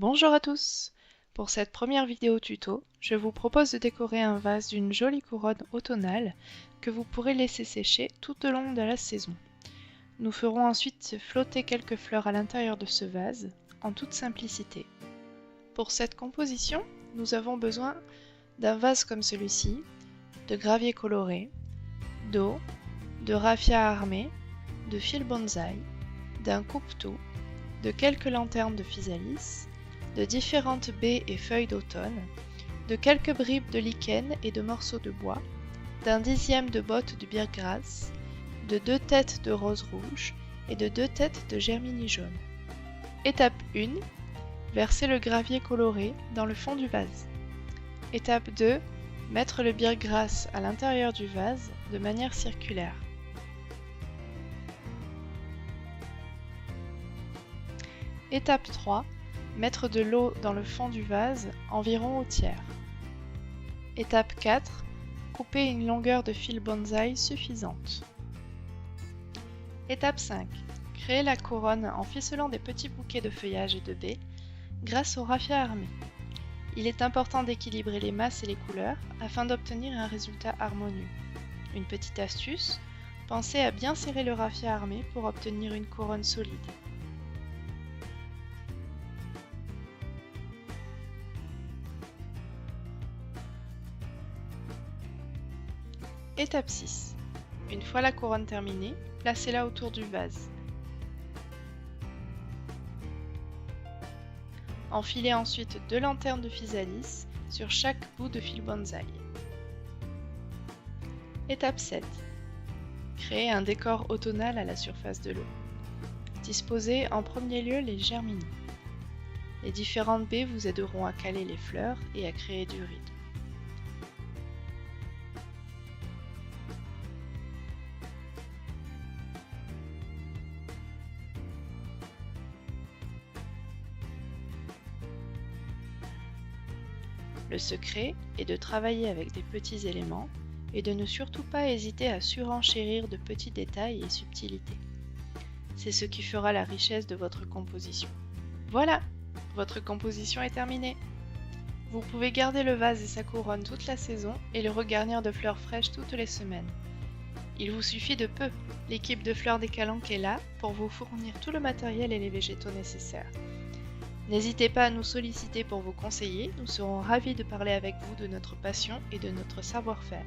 Bonjour à tous! Pour cette première vidéo tuto, je vous propose de décorer un vase d'une jolie couronne automnale que vous pourrez laisser sécher tout au long de la saison. Nous ferons ensuite flotter quelques fleurs à l'intérieur de ce vase, en toute simplicité. Pour cette composition, nous avons besoin d'un vase comme celui-ci, de gravier coloré, d'eau, de raffia armé, de fil bonsaï, d'un coupe-tout, de quelques lanternes de physalis, de différentes baies et feuilles d'automne, de quelques bribes de lichen et de morceaux de bois, d'un dixième de botte de birgrasse, de 2 têtes de rose rouge et de 2 têtes de germini jaune. Étape 1. Verser le gravier coloré dans le fond du vase. Étape 2. Mettre le birgrasse à l'intérieur du vase de manière circulaire. Étape 3. Mettre de l'eau dans le fond du vase environ au tiers. Étape 4. Couper une longueur de fil bonsaï suffisante. Étape 5. Créer la couronne en ficelant des petits bouquets de feuillage et de baies grâce au raffia armé. Il est important d'équilibrer les masses et les couleurs afin d'obtenir un résultat harmonieux. Une petite astuce, pensez à bien serrer le raffia armé pour obtenir une couronne solide. Étape 6. Une fois la couronne terminée, placez-la autour du vase. Enfilez ensuite 2 lanternes de physalis sur chaque bout de fil bonsaï. Étape 7. Créez un décor automnal à la surface de l'eau. Disposez en premier lieu les germinis. Les différentes baies vous aideront à caler les fleurs et à créer du rythme. Le secret est de travailler avec des petits éléments et de ne surtout pas hésiter à surenchérir de petits détails et subtilités. C'est ce qui fera la richesse de votre composition. Voilà, votre composition est terminée. Vous pouvez garder le vase et sa couronne toute la saison et le regarnir de fleurs fraîches toutes les semaines. Il vous suffit de peu. L'équipe de Fleurs des Calanques est là pour vous fournir tout le matériel et les végétaux nécessaires. N'hésitez pas à nous solliciter pour vos conseillers, nous serons ravis de parler avec vous de notre passion et de notre savoir-faire.